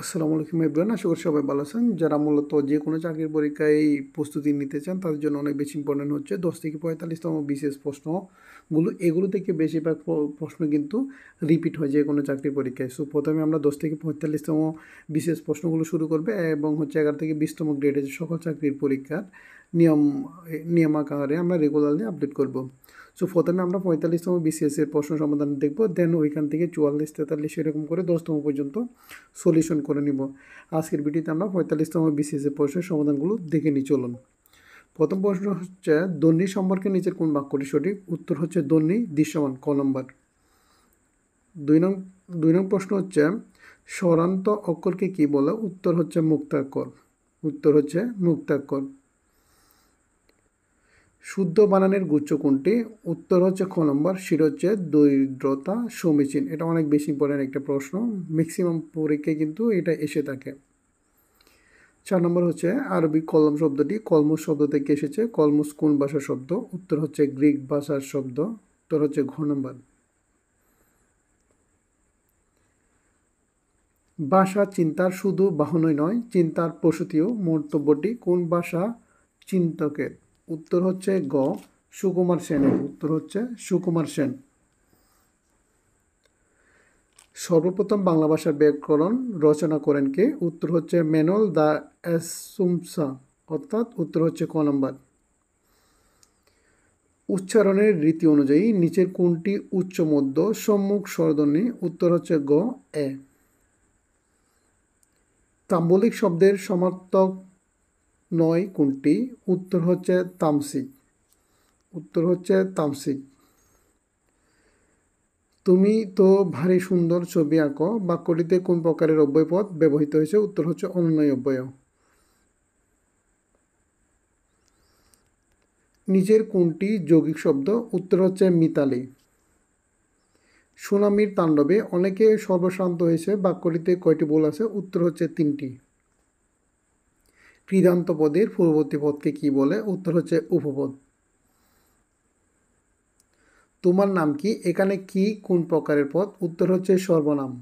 আসসালামু আলাইকুম এভরিওয়ান, আশা করি সবাই ভালো আছেন। যারা মূলত যে কোনো চাকরির পরীক্ষায় প্রস্তুতি নিতে চান তাদের জন্য অনেক বেশি ইম্পর্টেন্ট হচ্ছে 10 থেকে 45তম বিশেষ প্রশ্নগুলো। এগুলো থেকে বেশিরভাগ প্রশ্ন কিন্তু রিপিট হয় যে কোনো চাকরির পরীক্ষায়। সো প্রথমে আমরা 10 থেকে 45তম বিশেষ প্রশ্নগুলো শুরু করবে এবং হচ্ছে 11 থেকে 20তম গ্রেডের সকল চাকরির পরীক্ষার নিয়ম নিয়মাকারে আমরা রেগুলারলি আপডেট করব। সো প্রথমে আমরা 45তম বিসিএসের প্রশ্ন সমাধান দেখব, দেন ওইখান থেকে 44, 43 এরকম করে 10তম পর্যন্ত সলিউশন করে নিব। আজকের ভিডিওতে আমরা 45তম বিসিএসের প্রশ্নের সমাধানগুলো দেখে নিই, চলুন। প্রথম প্রশ্ন হচ্ছে, দৈর্ঘ্য সম্পর্কে নিচের কোন বাক্যটি সঠিক? উত্তর হচ্ছে দৈর্ঘ্য দৃশ্যমান, ক নম্বর। দুই নং প্রশ্ন হচ্ছে, স্বরান্ত অক্ষরকে কি বলে? উত্তর হচ্ছে মুক্তাক্ষর। উত্তর হচ্ছে মুক্তাক্ষর। শুদ্ধ বানানের গুচ্ছ কোনটি? উত্তর হচ্ছে খ নম্বর, সেটা হচ্ছে দরিদ্রতা সমীচীন। এটা অনেক বেশি ইম্পর্টেন্ট একটা প্রশ্ন, ম্যাক্সিমাম পরীক্ষায় কিন্তু এটা এসে থাকে। 4 নম্বর হচ্ছে, আরবি কলম শব্দটি কলমুস শব্দ থেকে এসেছে। কলমুস কোন ভাষার শব্দ? উত্তর হচ্ছে গ্রিক ভাষার শব্দ। উত্তর হচ্ছে ঘ নম্বর। ভাষা চিন্তার শুধু বাহনই নয়, চিন্তার প্রসূতিও। মন্তব্যটি কোন ভাষা চিন্তকের? উত্তর হচ্ছে গ সুকুমার সেনের। উত্তর হচ্ছে সুকুমার সেন। সর্বপ্রথম বাংলা ভাষার ব্যাকরণ রচনা করেন কে? উত্তর হচ্ছে ম্যানুয়েল দ্য অ্যাসুমসা, অর্থাৎ উত্তর হচ্ছে ক নম্বর। উচ্চারণের রীতি অনুযায়ী নিচের কোনটি উচ্চ মধ্য সম্মুখ স্বরধ্বনি? উত্তর হচ্ছে গ এ। তাম্বলিক শব্দের সমার্থক নয় কোনটি? উত্তর হচ্ছে তামসিক। উত্তর হচ্ছে তামসিক। তুমি তো ভারী সুন্দর ছবি আঁকো বাক্যটিতে কোন প্রকারের অব্যয়পদ ব্যবহৃত হয়েছে? উত্তর হচ্ছে অনুনয় অব্যয়। নিচের কোনটি যৌগিক শব্দ? উত্তর হচ্ছে মিতালি। সুনামির তাণ্ডবে অনেকে সর্বশান্ত হয়েছে বাক্যটিতে কয়টি ভুল আছে? উত্তর হচ্ছে 3টি। কৃদান্ত পদের পূর্ববর্তী পদকে কি বলে? উত্তর হচ্ছে উপপদ। তোমার নাম কি? এখানে কি কোন প্রকারের পদ? উত্তর হচ্ছে সর্বনাম।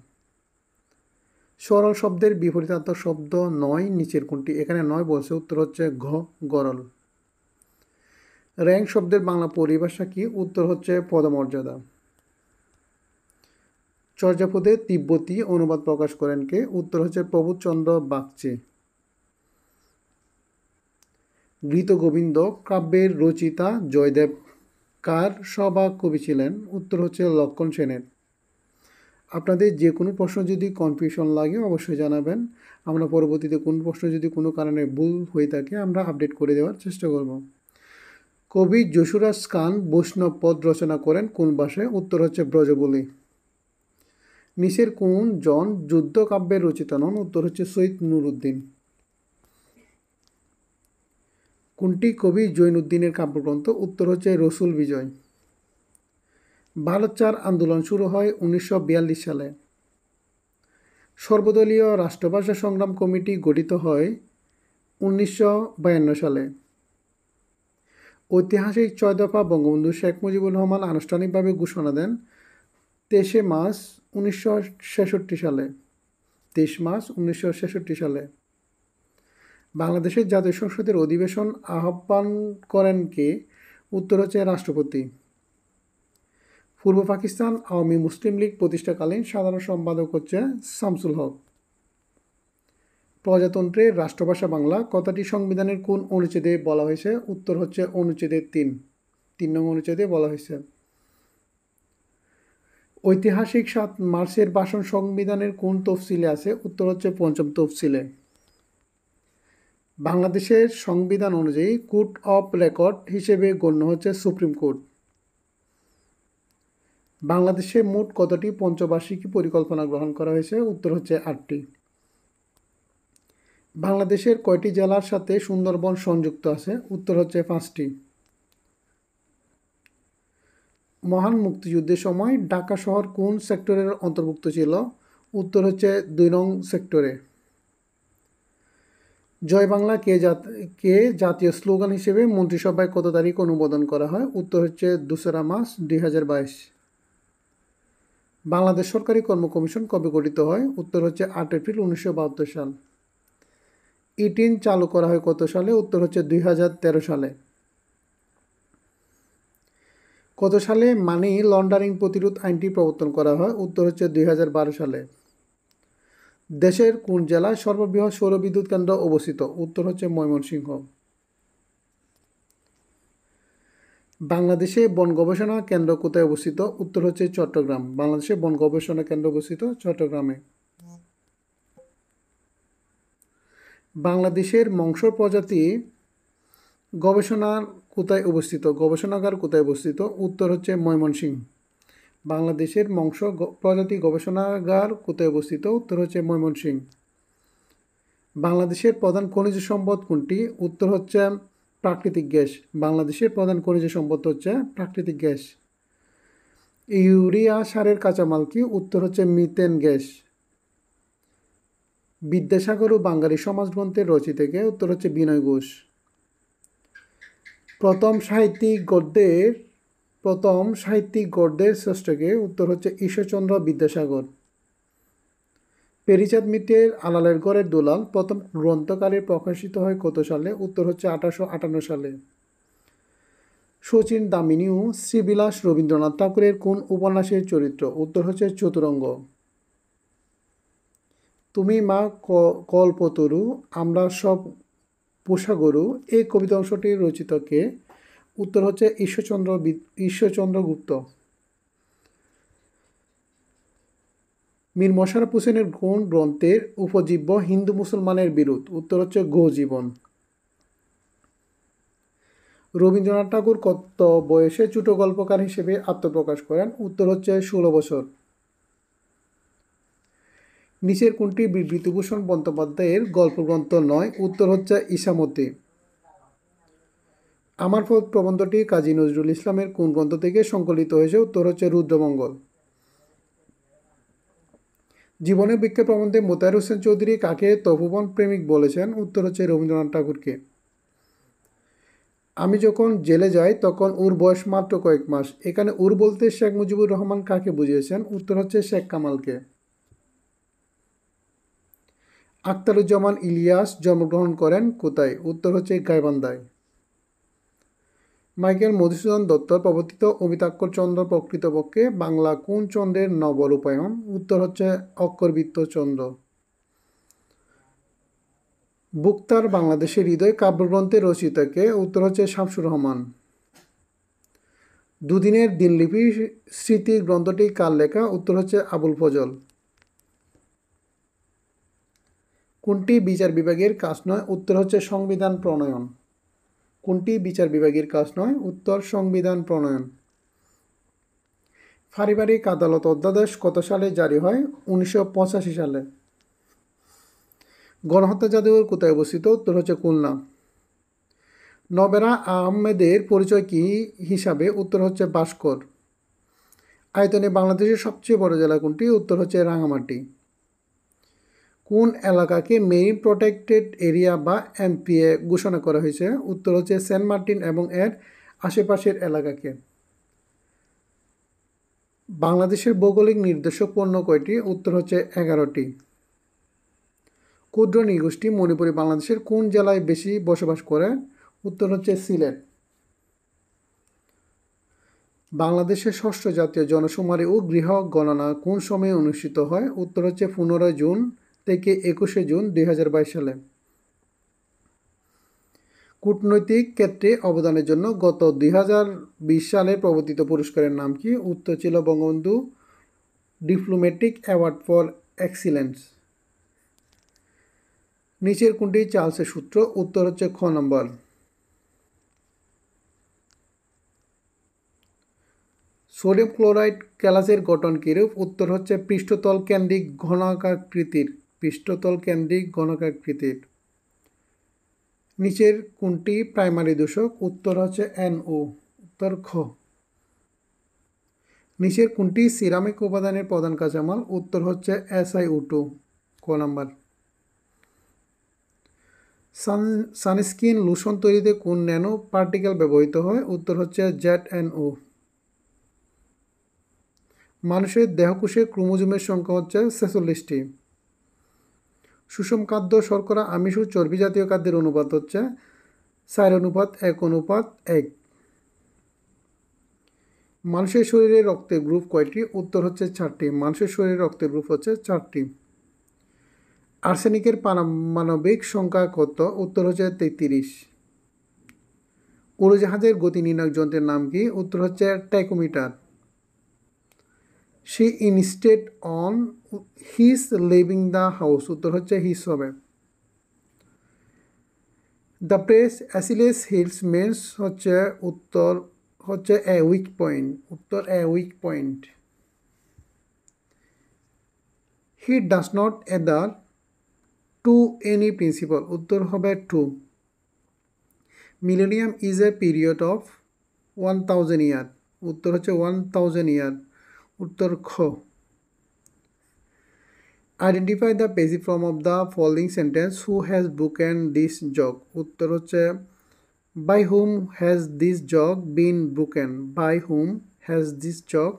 সরল শব্দের বিপরীতার্থক শব্দ নয় নিচের কোনটি? এখানে নয় বলছে, উত্তর হচ্ছে ঘ গরল। র্যাঙ্ক শব্দের বাংলা পরিভাষা কি? উত্তর হচ্ছে পদমর্যাদা। চর্যাপদে তিব্বতী অনুবাদ প্রকাশ করেন কে? উত্তর হচ্ছে প্রবোধচন্দ্র বাগচি। গীতগোবিন্দ কাব্যের রচিতা জয়দেব কার সভা কবি ছিলেন? উত্তর হচ্ছে লক্ষণ সেনের। আপনাদের যে কোনো প্রশ্ন যদি কনফিউশন লাগে অবশ্যই জানাবেন। আমরা পরবর্তীতে কোন প্রশ্ন যদি কোনো কারণে ভুল হয়ে থাকে আমরা আপডেট করে দেওয়ার চেষ্টা করব। কবি যশুরাজ খান বৈষ্ণব পদ রচনা করেন কোন ভাষায়? উত্তর হচ্ছে ব্রজবুলি। নিচের কোন জন যুদ্ধ কাব্যের রচিতা নন? উত্তর হচ্ছে সৈয়দ নুরউদ্দিন। কোনটি কবি জৈনুদ্দিনের কাব্যগ্রন্থ? উত্তর হচ্ছে রসুল বিজয়। ভারত ছাড় আন্দোলন শুরু হয় 1942 সালে। সর্বদলীয় রাষ্ট্রভাষা সংগ্রাম কমিটি গঠিত হয় 1952 সালে। ঐতিহাসিক 6 দফা বঙ্গবন্ধু শেখ মুজিবুর রহমান আনুষ্ঠানিকভাবে ঘোষণা দেন 23 মার্চ 1966 সালে। 23 মার্চ 1966 সালে। বাংলাদেশের জাতীয় সংসদের অধিবেশন আহ্বান করেন কে? উত্তর হচ্ছে রাষ্ট্রপতি। পূর্ব পাকিস্তান আওয়ামী মুসলিম লীগ প্রতিষ্ঠাকালীন সাধারণ সম্পাদক হচ্ছে শামসুল হক। প্রজাতন্ত্রের রাষ্ট্রভাষা বাংলা কথাটি সংবিধানের কোন অনুচ্ছেদে বলা হয়েছে? উত্তর হচ্ছে অনুচ্ছেদের 3 নং অনুচ্ছেদে বলা হয়েছে। ঐতিহাসিক 7 মার্চের ভাষণ সংবিধানের কোন তফসিলে আছে? উত্তর হচ্ছে 5ম তফসিলে। বাংলাদেশের সংবিধান অনুযায়ী কোর্ট অফ রেকর্ড হিসেবে গণ্য হচ্ছে সুপ্রিম কোর্ট। বাংলাদেশে মোট কতটি পঞ্চবার্ষিকী পরিকল্পনা গ্রহণ করা হয়েছে? উত্তর হচ্ছে 8টি। বাংলাদেশের কয়টি জেলার সাথে সুন্দরবন সংযুক্ত আছে? উত্তর হচ্ছে 5টি। মহান মুক্তিযুদ্ধের সময় ঢাকা শহর কোন সেক্টরের অন্তর্ভুক্ত ছিল? উত্তর হচ্ছে 2 নং সেক্টরে। জয় বাংলা কে জাতীয় স্লোগান হিসেবে মন্ত্রিসভায় কত তারিখ অনুমোদন করা হয়? উত্তর হচ্ছে 2 মার্চ 2022। বাংলাদেশ সরকারি কর্ম কমিশন কবে গঠিত হয়? উত্তর হচ্ছে 8 এপ্রিল 1972 সাল। ই-টিন চালু করা হয় কত সালে? উত্তর হচ্ছে 2013 সালে। কত সালে মানি লন্ডারিং প্রতিরোধ আইনটি প্রবর্তন করা হয়? উত্তর হচ্ছে 2012 সালে। দেশের কোন জেলায় সর্ববৃহৎ সৌর বিদ্যুৎ কেন্দ্র অবস্থিত? উত্তর হচ্ছে ময়মনসিংহ। বাংলাদেশে বন গবেষণা কেন্দ্র কোথায় অবস্থিত? উত্তর হচ্ছে চট্টগ্রাম। বাংলাদেশে বন গবেষণা কেন্দ্র অবস্থিত চট্টগ্রামে। বাংলাদেশের মংস প্রজাতি গবেষণার কোথায় অবস্থিত? গবেষণাগার কোথায় অবস্থিত? উত্তর হচ্ছে ময়মনসিংহ। বাংলাদেশের মংস প্রজাতি গবেষণাগার কোথায় অবস্থিত? উত্তর হচ্ছে ময়মনসিংহ। বাংলাদেশের প্রধান খনিজ সম্পদ কোনটি? উত্তর হচ্ছে প্রাকৃতিক গ্যাস। বাংলাদেশের প্রধান খনিজ সম্পদ হচ্ছে প্রাকৃতিক গ্যাস। ইউরিয়া সারের কাঁচামাল কি? উত্তর হচ্ছে মিথেন গ্যাস। বিদ্যাসাগর ও বাঙালি সমাজ গ্রন্থের রচিতাকে? উত্তর হচ্ছে বিনয় ঘোষ। প্রথম সাহিত্যিক গদ্যের শ্রেষ্ঠকে? উত্তর হচ্ছে ঈশ্বরচন্দ্র বিদ্যাসাগর। পেরিচাঁদ মিত্রের আলালের ঘরের দুলাল প্রথম গ্রন্থকারে প্রকাশিত হয় কত সালে? উত্তর হচ্ছে 1858 সালে। শচীন দামিনী ও শ্রীবিলাস রবীন্দ্রনাথ ঠাকুরের কোন উপন্যাসের চরিত্র? উত্তর হচ্ছে চতুরঙ্গ। তুমি মা কল্পতরু, আমরা সব পোষা গরু, এই কবিতা অংশটির রচিতকে? উত্তর হচ্ছে ঈশ্বরচন্দ্র গুপ্ত। মীর মশাররফ হোসেনের কোন গ্রন্থের উপজীব্য হিন্দু মুসলমানের বিরোধ? উত্তর হচ্ছে গো-জীবন। রবীন্দ্রনাথ ঠাকুর কত বয়সে ছোট গল্পকার হিসেবে আত্মপ্রকাশ করেন? উত্তর হচ্ছে 16 বছর। নিচের কোনটি বিভূতিভূষণ বন্দ্যোপাধ্যায়ের গল্পগ্রন্থ নয়? উত্তর হচ্ছে ইসামতী। আমার পথ প্রবন্ধটি কাজী নজরুল ইসলামের কোন গ্রন্থ থেকে সংকলিত হয়েছে? উত্তর হচ্ছে রুদ্রমঙ্গল। জীবনের ভিক্ষা প্রবন্ধে মোতায়ের হোসেন চৌধুরী কাকে তপোবন প্রেমিক বলেছেন? উত্তর হচ্ছে রবীন্দ্রনাথ ঠাকুরকে। আমি যখন জেলে যাই তখন ওর বয়স মাত্র কয়েক মাস। এখানে ওর বলতে শেখ মুজিবুর রহমান কাকে বুঝিয়েছেন? উত্তর হচ্ছে শেখ কামালকে। আখতারুজ্জামান ইলিয়াস জন্মগ্রহণ করেন কোথায়? উত্তর হচ্ছে গাইবান্ধায়। মাইকেল মধুসূদন দত্ত প্রবর্তিত অমিতাক্ষর চন্দ্র প্রকৃতপক্ষে বাংলা কোন চন্দ্রের নবরূপায়ণ? উত্তর হচ্ছে অক্ষরবৃত্ত চন্দ্র। বুকতার বাংলাদেশের হৃদয় কাব্যগ্রন্থের রচয়িতাকে? উত্তর হচ্ছে শামসুর রহমান। দুদিনের দিনলিপি স্মৃতি গ্রন্থটি কার লেখা? উত্তর হচ্ছে আবুল ফজল। কোনটি বিচার বিভাগের কাজ নয়? উত্তর হচ্ছে সংবিধান প্রণয়ন। কোনটি বিচার বিভাগের কাজ নয়? উত্তর সংবিধান প্রণয়ন। পারিবারিক আদালত অধ্যাদেশ কত সালে জারি হয়? 1985 সালে। গণহত্যা জাদুঘর কোথায় অবস্থিত? উত্তর হচ্ছে খুলনা। নবেরা আহমেদের পরিচয় কি হিসাবে? উত্তর হচ্ছে ভাস্কর। আয়তনে বাংলাদেশের সবচেয়ে বড় জেলা কোনটি? উত্তর হচ্ছে রাঙামাটি। কোন এলাকাকে মেরিন প্রোটেক্টেড এরিয়া বা এমপিএ ঘোষণা করা হয়েছে? উত্তর হচ্ছে সেন্ট মার্টিন এবং এর আশেপাশের এলাকাকে। বাংলাদেশের ভৌগোলিক নির্দেশক পণ্য কয়টি? উত্তর হচ্ছে 11টি। ক্ষুদ্র নৃগোষ্ঠী মণিপুরী বাংলাদেশের কোন জেলায় বেশি বসবাস করে? উত্তর হচ্ছে সিলেট। বাংলাদেশের ষষ্ঠ জাতীয় জনশুমারি ও গৃহ গণনা কোন সময়ে অনুষ্ঠিত হয়? উত্তর হচ্ছে 15 জুন থেকে 21 জুন 2022 সালে। কূটনৈতিক ক্ষেত্রে অবদানের জন্য গত 2020 সালে প্রবর্তিত পুরস্কারের নাম কি? উত্তর ছিল Bangabandhu diplomatic award for excellence. নিচের কোনটি চার্লসের সূত্র? উত্তর হচ্ছে খ নম্বর। সোডিয়াম ক্লোরাইড গ্যাসের গঠন কিরূপ? উত্তর হচ্ছে পৃষ্ঠতল কেন্দ্রিক ঘনকাকৃতির। নিচের কোনটি প্রাইমারি দূষক? উত্তর হচ্ছে NO। উত্তর খ। নিচের কোনটি সিরামিক উপাদানের প্রধান কাঁচামাল? উত্তর হচ্ছে SiO2। ক নাম্বার। সানস্ক্রিন লোশন তৈরিতে কোন ন্যানো পার্টিকেল ব্যবহৃত হয়? উত্তর হচ্ছে ZNO। মানুষের দেহকোষে ক্রোমোজোমের সংখ্যা হচ্ছে 46টি। সুষম খাদ্য, শর্করা, আমিষ ও চর্বি জাতীয় খাদ্যের অনুপাত হচ্ছে 4:1:1। মানুষের শরীরে রক্তের গ্রুপ কয়টি? উত্তর হচ্ছে 4টি। মানুষের শরীরে রক্তের গ্রুপ হচ্ছে 4টি। আর্সেনিকের পারমাণবিক সংখ্যা কত? উত্তর হচ্ছে 33। উড়োজাহাজের গতি নির্ণায়ক যন্ত্রের নাম কি? উত্তর হচ্ছে ট্যাকোমিটার। সে instead on his living the house, উত্তর হচ্ছে হিস হবে। The press Achilles heels means হচ্ছে উত্তর হচ্ছে এ উইক পয়েন্ট, উত্তর a weak point. He does not adhere to any principle, উত্তর হবে to. Millennium is a period of 1000 year, উত্তর হচ্ছে 1000 ইয়ার, উত্তর খ। Identify the passive form of the following sentence who has broken this jug, উত্তর হচ্ছে by whom has this jug been broken, by whom has this jug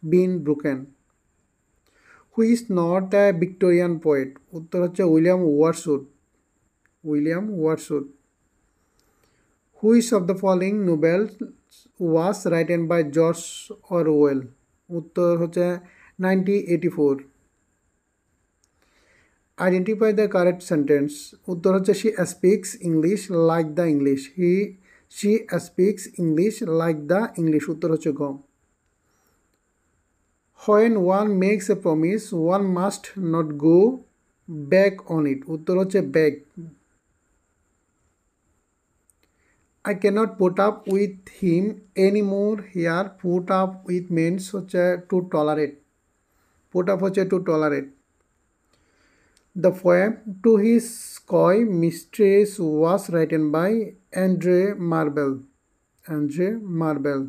been broken. Who is not a Victorian poet, উত্তর হচ্ছে William Wordsworth, William Wordsworth. Which of the following novels was written by George Orwell, উত্তর হচ্ছে 1984। Identify the correct sentence, উত্তর হচ্ছে she speaks English like the English, she speaks English like the English, উত্তর হচ্ছে গ। When one makes a promise one must not go back on it, উত্তর হচ্ছে back. I cannot put up with him anymore here, put up with means হচ্ছে to tolerate, put up হচ্ছে to tolerate। The poem to his coy mistress was written by Andre Marble, Andre Marble।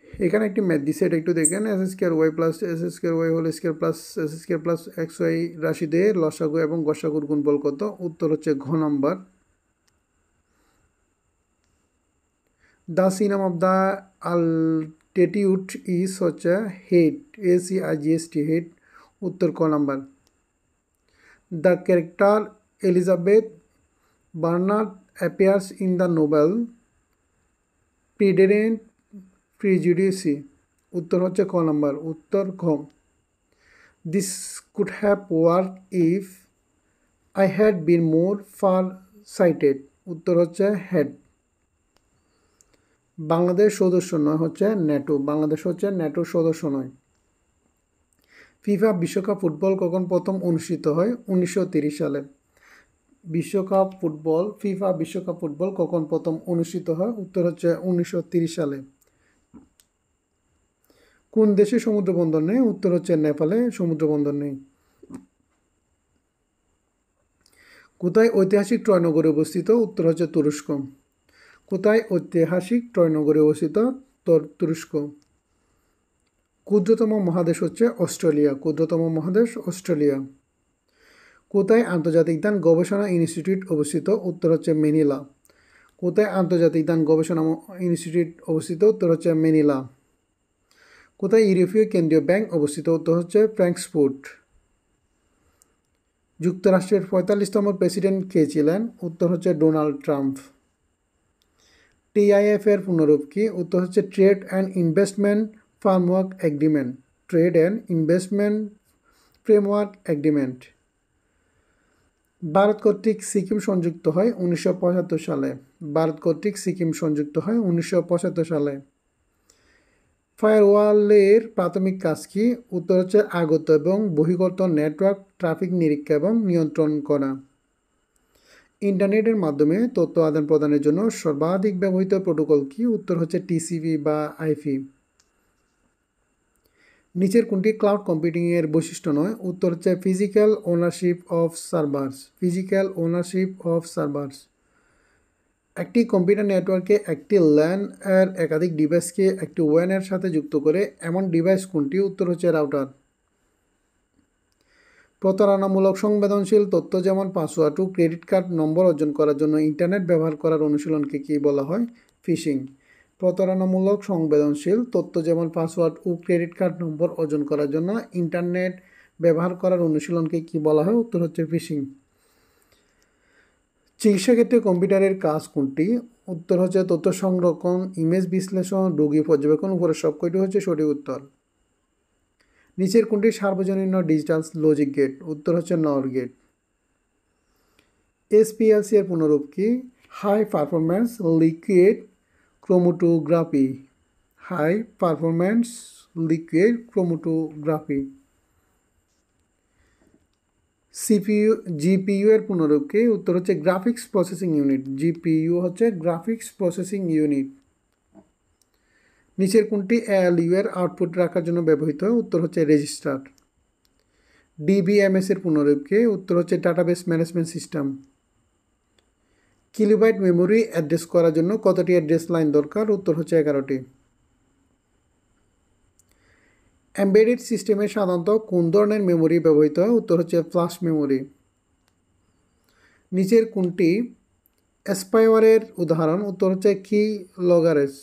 এখানে একটি math দিছে, এটা একটু দেখেন। S square y plus s square y whole square plus s square plus x y রাশি দিয়ে লসাগু এবং গসাগুর গুণফল কত? উত্তর হচ্ছে ঘ নম্বর। The synonym of the altitude is হচ্ছে হেড, ACIGST হেড, উত্তর ক নাম্বার। The character Elizabeth Bennet appears in the novel Pride Prejudice, উত্তর হচ্ছে ক নাম্বার, উত্তর খ। This could have work if I had been more far sighted, উত্তর হচ্ছে হ্যাড। বাংলাদেশ সদস্য নয় হচ্ছে ন্যাটো, বাংলাদেশ হচ্ছে ন্যাটোর সদস্য নয়। ফিফা বিশ্বকাপ ফুটবল কখন প্রথম অনুষ্ঠিত হয়? 1930 সালে। বিশ্বকাপ ফুটবল, ফিফা বিশ্বকাপ ফুটবল কখন প্রথম অনুষ্ঠিত হয়? উত্তর হচ্ছে 1930 সালে। কোন দেশে সমুদ্র বন্দর নেই? উত্তর হচ্ছে নেপালে সমুদ্র বন্দর নেই। কোথায় ঐতিহাসিক ট্রয় নগরী অবস্থিত? উত্তর হচ্ছে তুরস্ক। কোথায় ঐতিহাসিক ট্রয় নগরী অবস্থিত? তুরস্ক। ক্ষুদ্রতম মহাদেশ হচ্ছে অস্ট্রেলিয়া, ক্ষুদ্রতম মহাদেশ অস্ট্রেলিয়া। কোথায় আন্তর্জাতিক ধান গবেষণা ইনস্টিটিউট অবস্থিত? উত্তর হচ্ছে ম্যানিলা। কোথায় আন্তর্জাতিক ধান গবেষণা ইনস্টিটিউট অবস্থিত? উত্তর হচ্ছে ম্যানিলা। কোথায় ইউরোপীয় কেন্দ্রীয় ব্যাংক অবস্থিত? উত্তর হচ্ছে ফ্র্যাঙ্কফুর্ট। যুক্তরাষ্ট্রের 45তম প্রেসিডেন্ট কে ছিলেন? উত্তর হচ্ছে ডোনাল্ড ট্রাম্প। TIF এর পুনরূপ কি? উত্তর হচ্ছে trade and investment framework agreement, trade and investment framework agreement. Bharat কর্তৃক সিকিম সংযুক্ত হয় 1975 সালে, ভারত কর্তৃক সিকিম সংযুক্ত হয় 1975 সালে। ফায়ারওয়ালের প্রাথমিক কাজ কি? উত্তর হচ্ছে আগত এবং বহির্গত নেটওয়ার্ক ট্রাফিক নিরীক্ষা এবং নিয়ন্ত্রণ করা। ইন্টারনেটের মাধ্যমে তথ্য আদান প্রদানের জন্য সর্বাধিক ব্যবহৃত প্রোটোকল কি? উত্তর হচ্ছে TCP বা IP। নিচের কোনটি ক্লাউড কম্পিউটিংয়ের বৈশিষ্ট্য নয়? উত্তর হচ্ছে physical ownership of servers, physical ownership of servers. একটি কম্পিউটার নেটওয়ার্কে একটি LAN এর একাধিক ডিভাইসকে একটি WAN এর সাথে যুক্ত করে এমন ডিভাইস কোনটি? উত্তর হচ্ছে রাউটার। প্রতারণামূলক সংবেদনশীল তথ্য যেমন পাসওয়ার্ড ও ক্রেডিট কার্ড নম্বর অর্জন করার জন্য ইন্টারনেট ব্যবহার করার অনুশীলনকে কী বলা হয়? ফিশিং। প্রতারণামূলক সংবেদনশীল তথ্য যেমন পাসওয়ার্ড ও ক্রেডিট কার্ড নম্বর অর্জন করার জন্য ইন্টারনেট ব্যবহার করার অনুশীলনকে কি বলা হয়? উত্তর হচ্ছে ফিশিং। চিকিৎসা ক্ষেত্রে কম্পিউটারের কাজ কোনটি? উত্তর হচ্ছে তথ্য সংরক্ষণ, ইমেজ বিশ্লেষণ, রোগী পর্যবেক্ষণ, উপরের সবকটি হচ্ছে সঠিক উত্তর। নিচের কোনটি সার্বজনীন ডিজিটাল লজিক গেট? উত্তর হচ্ছে নর গেট। এসপিএলসি এর পুনরূপ কি? High performance liquid chromatography. High performance liquid chromatography. CPU GPU এর পুনরূপ কি? উত্তর হচ্ছে গ্রাফিক্স প্রসেসিং ইউনিট। জিপিইউ হচ্ছে গ্রাফিক্স প্রসেসিং ইউনিট। নিচের কোনটি এএলইউ এর আউটপুট রাখার জন্য ব্যবহৃত হয়? উত্তর হচ্ছে রেজিস্টার। ডিবিএমএস এর পুনরূপ কি? উত্তর হচ্ছে database management system. Kilobyte memory address করার জন্য কতটি অ্যাড্রেস লাইন দরকার? উত্তর হচ্ছে 11টি। এমবেডেড সিস্টেমে সাধারণত কোন ধরনের মেমোরি ব্যবহৃত হয়? উত্তর হচ্ছে ফ্ল্যাশ মেমোরি। নিচের কোনটি অ্যাসপায়ারের উদাহরণ? উত্তর হচ্ছে কি লগারেস।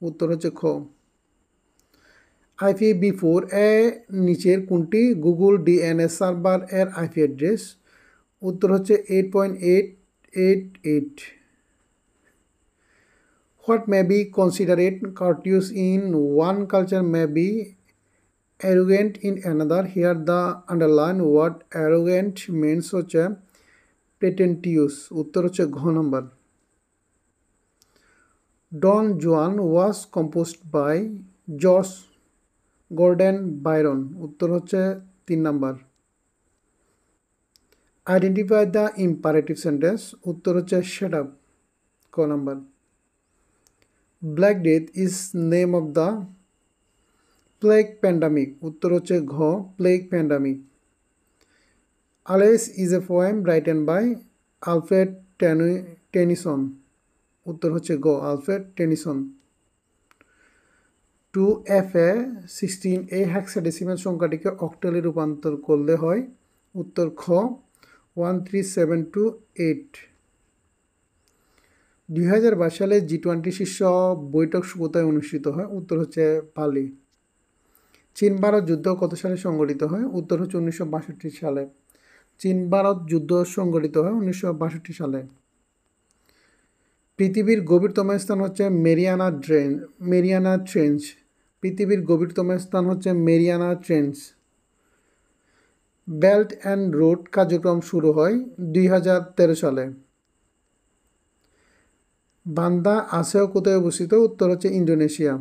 উত্তর হচ্ছে খ। IPv4 এ নিচের কোনটি গুগল ডিএনএস সার্ভার এর আইপি অ্যাড্রেস? উত্তর হচ্ছে 8.888. What may be considered courteous in one culture may be arrogant in another. Here the underline word arrogant means হচ্ছে pretentious. উত্তর হচ্ছে ঘ নম্বর। Don Juan was composed by George Gordon Byron. উত্তর হচ্ছে 3 নম্বর। Identify the imperative sentence. উত্তর হচ্ছে shut up, ক নম্বর। Black death is name of the plague pandemic. উত্তর হচ্ছে ঘ plague pandemic. Ulysses is a poem written by Alfred Tennyson. উত্তর হচ্ছে গ আলফ্রেড টেনিসন। 2FA16 এই হেক্সাডেসিমাল সংখ্যাটিকে অক্টালে রূপান্তর করলে হয়? উত্তর খ 13728। 2022 সালে G20 শীর্ষ বৈঠক কোথায় অনুষ্ঠিত হয়? উত্তর হচ্ছে বালি। চীন ভারত যুদ্ধ কত সালে সংঘটিত হয়? উত্তর হচ্ছে 1962 সালে। চীন ভারত যুদ্ধ সংঘটিত হয় 1962 সালে। পৃথিবীর গভীরতম স্থান হচ্ছে মেরিয়ানা ট্রেঞ্চ। পৃথিবীর গভীরতম স্থান হচ্ছে Mariana trench. Belt and road কার্যক্রম শুরু হয় 2013 সালে। বান্দা আশেও কোথায় অবস্থিত? উত্তর হচ্ছে ইন্দোনেশিয়া।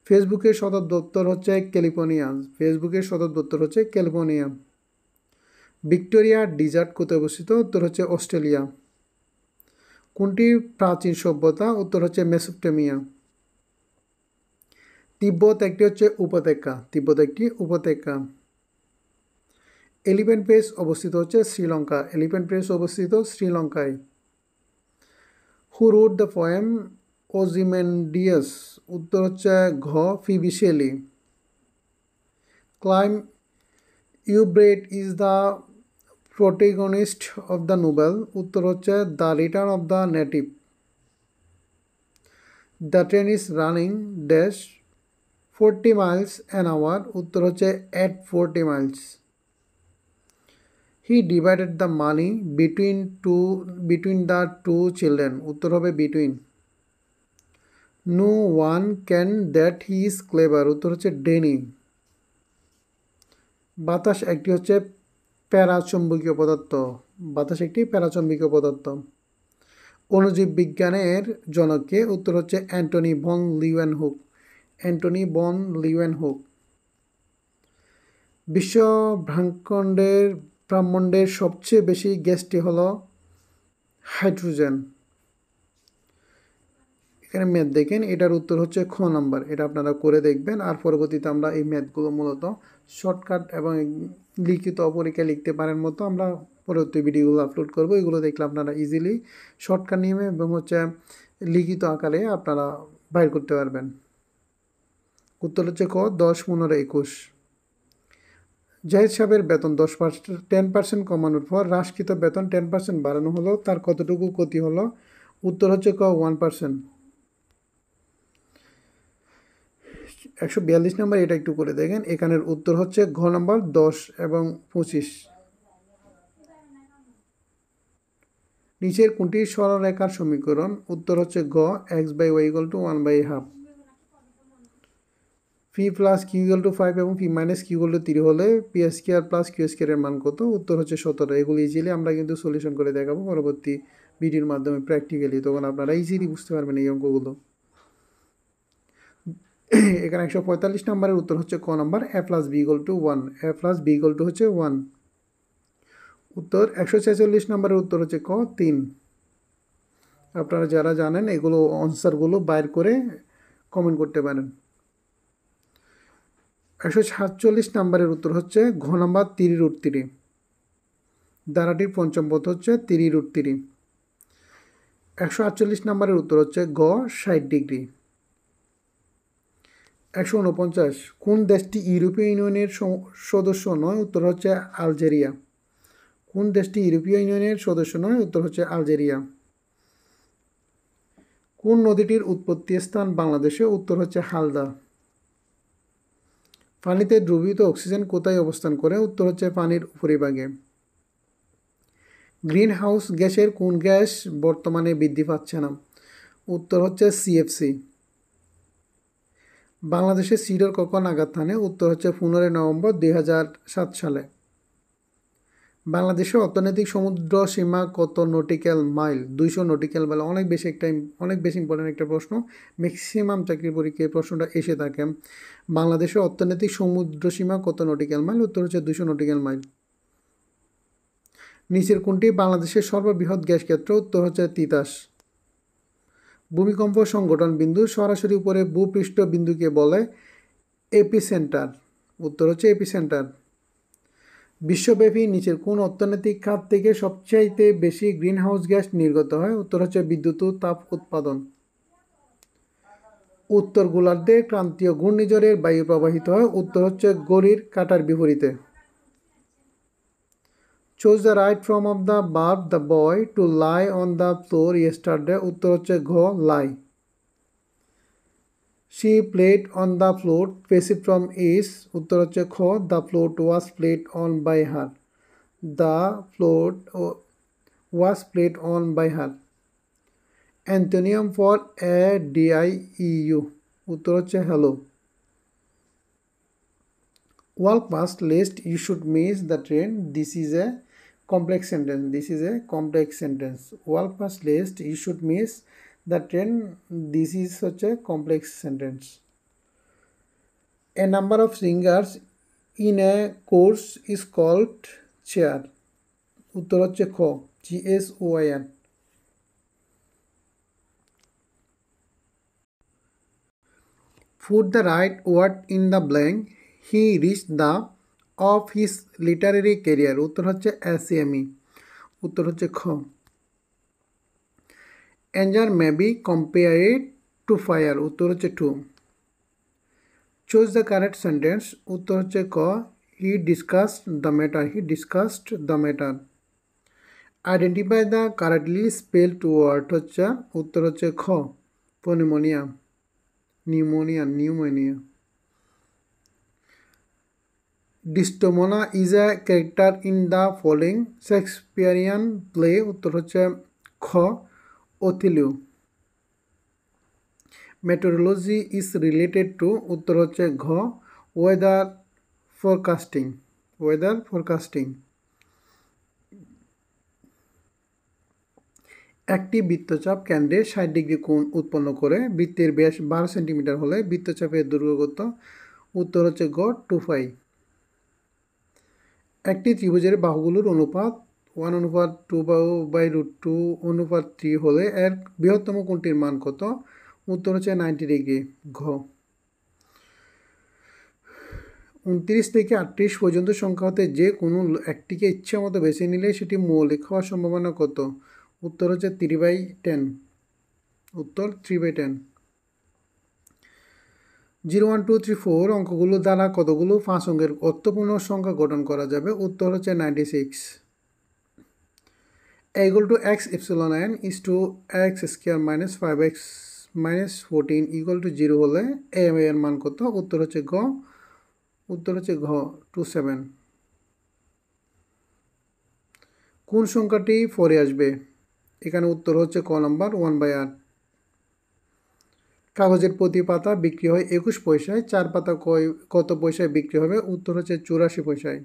ফেসবুকের সদর দপ্তর হচ্ছে ক্যালিফোর্নিয়া। ফেসবুকের সদর দপ্তর হচ্ছে ক্যালিফোর্নিয়া। ভিক্টোরিয়া ডিজার্ট কোথায় অবস্থিত? উত্তর হচ্ছে অস্ট্রেলিয়া। কোনটি প্রাচীন সভ্যতা? উত্তর হচ্ছে মেসোপটেমিয়া। তিব্বত একটি হচ্ছে উপত্যকা। তিব্বত একটি উপত্যকা। এলিফ্যান্ট প্রেস অবস্থিত হচ্ছে শ্রীলঙ্কা। এলিফ্যান্ট প্রেস অবস্থিত শ্রীলঙ্কায়। Who wrote the poem Ozymandias? উত্তর হচ্ছে ঘ P B Shelley. Clym Yeobright is the protagonist of the novel. উত্তর হচ্ছে The Return of the Native. The train is running dash 40 miles an hour। উত্তর হচ্ছে at 40 miles। He divided the money between the two children। উত্তর হবে between। No one can that he is clever। উত্তর হচ্ছে Denny. বাতাস একটি হচ্ছে প্যারাচুম্বকীয় পদার্থ। বাতাস একটি প্যারাচুম্বকীয় পদার্থ। অণুজীব বিজ্ঞানের জনককে? উত্তর হচ্ছে অ্যান্টনি ভন লিউয়েনহুক। অ্যান্টনি বন লিউয়েনহুক। বিশ্ব ব্রহ্মাণ্ডের সবচেয়ে বেশি গ্যাসটি হলো হাইড্রোজেন। এখানে ম্যাথ দেখেন, এটার উত্তর হচ্ছে খ নাম্বার। এটা আপনারা করে দেখবেন, আর পরবর্তীতে আমরা এই ম্যাথগুলো মূলত শর্টকাট এবং লিখিত পরীক্ষায় লিখতে পারেন মতো আমরা পরবর্তী ভিডিওগুলো আপলোড করব। এগুলো দেখলে আপনারা ইজিলি শর্টকাট নিয়মে এবং হচ্ছে লিখিত আকারে আপনারা বাইর করতে পারবেন। উত্তর হচ্ছে ক 10, 15, 21। জাহিদ সাহেবের বেতন 10% কমানোর পর হ্রাসকৃত বেতন 10% বাড়ানো হলো, তার কতটুকু ক্ষতি হলো? উত্তর হচ্ছে ক 1%। 142 নাম্বার, এটা একটু করে দেখেন। এখানের উত্তর হচ্ছে ঘ নাম্বার 10 এবং 25। নিচের কোনটি সরলরেখার সমীকরণ? উত্তর হচ্ছে গ, x/y = 1/2। P plus Q equal to 5 এবং P minus Q equal to 3 হলে পি স্কোয়ার প্লাস কিউ স্কোয়ারের মান কত? উত্তর হচ্ছে 17। এগুলো ইজিলি আমরা কিন্তু সলিউশন করে দেখাবো পরবর্তী ভিডিওর মাধ্যমে প্র্যাকটিক্যালি, তখন আপনারা ইজিলি বুঝতে পারবেন এই অঙ্কগুলো। এখানে 145 নাম্বারের উত্তর হচ্ছে ক number, a plus B equal to 1। a plus B equal to হচ্ছে 1। উত্তর 146 নাম্বারের উত্তর হচ্ছে ক 3। আপনারা যারা জানেন এগুলো আনসারগুলো বাইর করে কমেন্ট করতে পারেন। 147 নাম্বারের উত্তর হচ্ছে ঘ নাম্বার 3√3। ধারাটির পঞ্চম পদ হচ্ছে 3√3। 148 নাম্বারের উত্তর হচ্ছে গ 60 ডিগ্রি। 149, কোন দেশটি ইউরোপীয় ইউনিয়নের সদস্য নয়? উত্তর হচ্ছে আলজেরিয়া। কোন দেশটি ইউরোপীয় ইউনিয়নের সদস্য নয়? উত্তর হচ্ছে আলজেরিয়া। কোন নদীটির উৎপত্তি স্থান বাংলাদেশে? উত্তর হচ্ছে হালদা। পানিতে দ্রবীভূত অক্সিজেন কোথায় অবস্থান করে? উত্তর হচ্ছে পানির উপরিভাগে। গ্রিন হাউস গ্যাসের কোন গ্যাস বর্তমানে বৃদ্ধি পাচ্ছে না? উত্তর হচ্ছে সিএফসি। বাংলাদেশের সিডর কখন আঘাত হানে? উত্তর হচ্ছে 15 নভেম্বর 2007 সালে। বাংলাদেশের অর্থনৈতিক সমুদ্র সীমা কত নটিক্যাল মাইল? 200 nautical mile. অনেক বেশি ইম্পর্টেন্ট একটা প্রশ্ন। ম্যাক্সিমাম চাকরির পরীক্ষায় প্রশ্নটা এসে থাকে। বাংলাদেশের অর্থনৈতিক সমুদ্র সীমা কত নটিক্যাল মাইল? উত্তর হচ্ছে 200 নটিক্যাল মাইল। নিচের কোনটি বাংলাদেশের সর্ববৃহৎ গ্যাস ক্ষেত্র? উত্তর হচ্ছে তিতাস। ভূমিকম্প সংঘটন বিন্দু সরাসরি উপরে ভূপৃষ্ঠ বিন্দুকে বলে এপিসেন্টার। উত্তর হচ্ছে এপিসেন্টার। বিশ্বব্যাপী নিচের কোন অর্থনৈতিক খাত থেকে সবচাইতে বেশি গ্রিনহাউস গ্যাস নির্গত হয়? উত্তর হচ্ছে বিদ্যুৎ ও তাপ উৎপাদন। উত্তর গোলার্ধে ক্রান্তীয় ঘূর্ণিঝড়ের বায়ু প্রবাহিত হয়? উত্তর হচ্ছে ঘড়ির কাঁটার বিপরীতে। Choose the right form of the verb the boy to lie on the floor yesterday. উত্তর হচ্ছে ঘ, lie. She played on the floor. Passive form is. উত্তর হচ্ছে খ, the floor was played on by her. The floor was played on by her. Antonyms for adieu. উত্তর হচ্ছে hello. Walk past lest you should miss the train. This is a complex sentence. This is a complex sentence. Walk past lest you should miss the train. This is such a complex sentence. A number of singers in a course is called chair. উত্তর হচ্ছে খ, GSOIR. Put the right word in the blank. He reached the of his literary career. উত্তর হচ্ছে SME. উত্তর হচ্ছে খ। Anger may be compared to fire. উত্তর হচ্ছে 2. Choose the correct sentence. উত্তর হচ্ছে ক, he discussed the matter. He discussed the matter. Identify the correctly spelled word. হচ্ছে উত্তর হচ্ছে খ, pneumonia. Pneumonia. Desdemona is a character in the following Shakespearean play. উত্তর হচ্ছে খ, Othello. Meteorology is related to. উত্তর হচ্ছে ঘ, weather forecasting. একটি বৃত্তচাপ কেন্দ্রে 60 ডিগ্রি কোণ উৎপন্ন করে। বৃত্তের ব্যাস 12 সেন্টিমিটার হলে বৃত্তচাপের দৈর্ঘ্য কত? উত্তর হচ্ছে গ, 2π। একটি ত্রিভুজের বাহুগুলোর অনুপাত 1/2/√2/3 হলে এর বৃহত্তম কোণটির মান কত? উত্তর হচ্ছে 90 ডিগ্রি, ঘ। 29 থেকে 38 পর্যন্ত সংখ্যা হতে যে কোনো একটিকে ইচ্ছা মতো বেছে নিলে সেটি মৌলিক হওয়ার সম্ভাবনা কত? উত্তর হচ্ছে 3/10। উত্তর 3/10। 0, 1, 2, 3, 4 অঙ্কগুলো দ্বারা কতগুলো 5 অঙ্কের অর্থপূর্ণ সংখ্যা গঠন করা যাবে? উত্তর হচ্ছে 96। A = x epsilon n is to x² - 5x minus 14 equal to 0 হলে এম এর মান কত? উত্তর হচ্ছে ঘ 27। কোন সংখ্যাটি 4 আসবে? এখানে উত্তর হচ্ছে ক নাম্বার 1/8। কাগজের প্রতি পাতা বিক্রি হয় 21 পয়সায়, 4 পাতা কত পয়সায় বিক্রি হবে? উত্তর হচ্ছে 84 পয়সায়।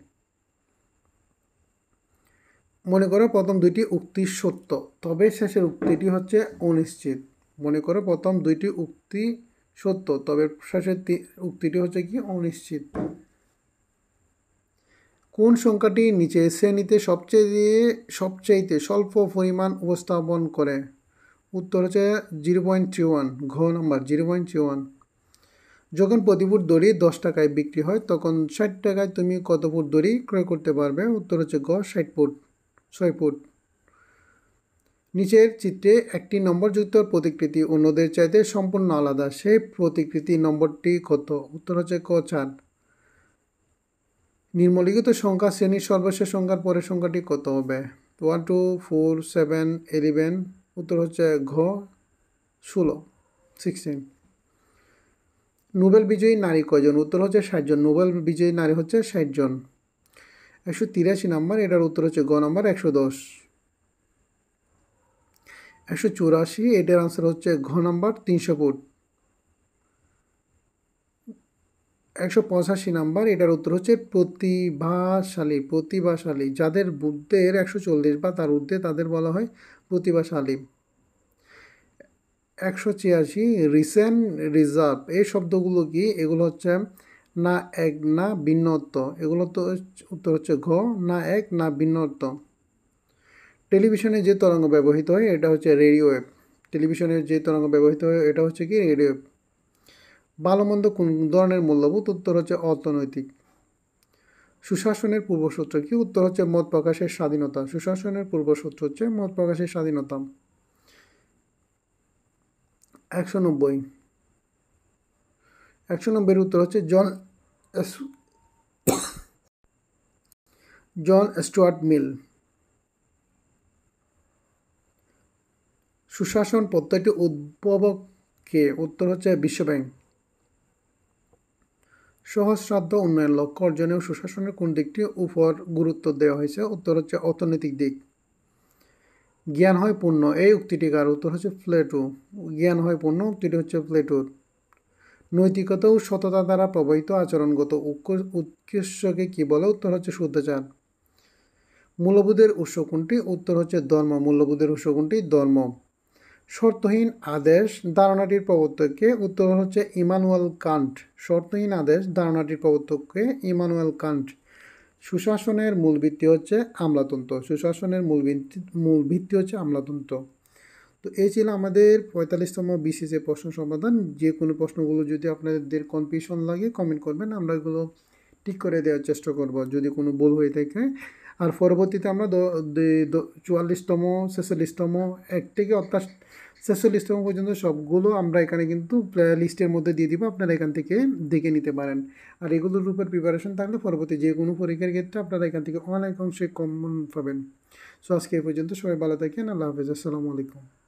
মনে করো প্রথম দুইটি উক্তি সত্য, তবে শেষের উক্তিটি হচ্ছে অনিশ্চিত। মনে করো প্রথম দুইটি উক্তি সত্য, তবে শেষের উক্তিটি হচ্ছে কি? অনিশ্চিত। কোন সংখ্যাটি নিচে শ্রেণীতে সবচেয়ে স্বল্প পরিমাণ উপস্থাপন করে? উত্তর হচ্ছে 0.31, ঘ নম্বর 0.31। যখন প্রতি ফুট দড়ি 10 টাকায় বিক্রি হয়, তখন 60 টাকায় তুমি কত ফুট দড়ি ক্রয় করতে পারবে? উত্তর হচ্ছে গ 60 ফুট, 6 ফুট। নিচের চিত্রে একটি নম্বরযুক্ত প্রতিকৃতি অন্যদের চাইতে সম্পূর্ণ আলাদা, সেই প্রতিকৃতি নম্বরটি কত? উত্তর হচ্ছে ক 4। নিম্নলিখিত সংখ্যা শ্রেণীর সর্বশেষ সংখ্যার পরের সংখ্যাটি কত হবে? 1 2 4 7 11। উত্তর হচ্ছে ঘ 16। নোবেল বিজয়ী নারী কয়জন? উত্তর হচ্ছে 60 জন। নোবেল বিজয়ী নারী হচ্ছে 60 জন। 183 নাম্বার, এটার উত্তর হচ্ছে গ নাম্বার 110। 184, এটার আনসার হচ্ছে ঘ নাম্বার 300 ফুট। 185 নাম্বার, এটার উত্তর হচ্ছে প্রতিভাশালী। যাদের বুদ্ধের 140 বা তার ঊর্ধ্বে তাদের বলা হয় প্রতিভাশালী। 186, রিসেন্ট, রিজার্ভ, এই শব্দগুলো কি? এগুলো হচ্ছে না এক না ভিন্ন অর্থ। এগুলো তো উত্তর হচ্ছে ঘ না এক না ভিন্ন অর্থ। টেলিভিশনে যে তরঙ্গ ব্যবহৃত হয় এটা হচ্ছে রেডিও ওয়েভ। টেলিভিশনের যে তরঙ্গ ব্যবহৃত হয় এটা হচ্ছে কি? Radio wave. ভালো মন্দ কোন ধরনের মূল্যবোধ? উত্তর হচ্ছে অর্থনৈতিক। সুশাসনের পূর্বসূত্র কি? উত্তর হচ্ছে মত প্রকাশের স্বাধীনতা। সুশাসনের পূর্বসূত্র হচ্ছে মত প্রকাশের স্বাধীনতা। 190, 190 উত্তর হচ্ছে জন স্টুয়ার্ট মিল। সুশাসন পদ্ধতির উদ্ভাবক কে? উত্তর হচ্ছে বিশ্বব্যাংক। সহস্রাব্দ উন্নয়ন লক্ষ্য অর্জনেও সুশাসনের কোন দিকটির উপর গুরুত্ব দেওয়া হয়েছে? উত্তর হচ্ছে অর্থনৈতিক দিক। জ্ঞান হয় পূর্ণ, এই উক্তিটি কার? উত্তর হচ্ছে প্লেটো। জ্ঞান হয় পূর্ণ উক্তিটি হচ্ছে প্লেটোর। নৈতিকতা ও সততা দ্বারা প্রভাবিত আচরণগত উৎকর্ষকে কি বলে? উত্তর হচ্ছে শুদ্ধাচার। মূল্যবোধের উৎস কোনটি? উত্তর হচ্ছে ধর্ম। মূল্যবোধের উৎস কোনটি? ধর্ম। শর্তহীন আদেশ ধারণাটির প্রবর্তককে? উত্তর হচ্ছে ইমানুয়েল কান্ট। শর্তহীন আদেশ ধারণাটির প্রবর্তককে? Immanuel Kant. সুশাসনের মূল ভিত্তি হচ্ছে আমলাতন্ত্র। সুশাসনের মূল ভিত্তি হচ্ছে আমলাতন্ত্র। তো এই ছিল আমাদের 45তম বিসিএস প্রশ্ন সমাধান। যে কোনো প্রশ্নগুলো যদি আপনাদের কনফিউশন লাগে কমেন্ট করবেন, আমরা এগুলো ঠিক করে দেওয়ার চেষ্টা করব যদি কোনো ভুল হয়ে থাকে। আর পরবর্তীতে আমরা 44তম 46তম 1 থেকে অর্থাৎ 46তম পর্যন্ত সবগুলো আমরা এখানে কিন্তু লিস্টের মধ্যে দিয়ে দিব, আপনারা এখান থেকে দেখে নিতে পারেন। আর এগুলোর উপর প্রিপারেশন থাকলে পরবর্তী যে কোনো পরীক্ষার ক্ষেত্রে আপনারা এখান থেকে অনেক অংশে কমন পাবেন। সো আজকে এই পর্যন্ত, সবাই ভালো থাকেন। আল্লাহ হাফেজ, আসসালামু আলাইকুম।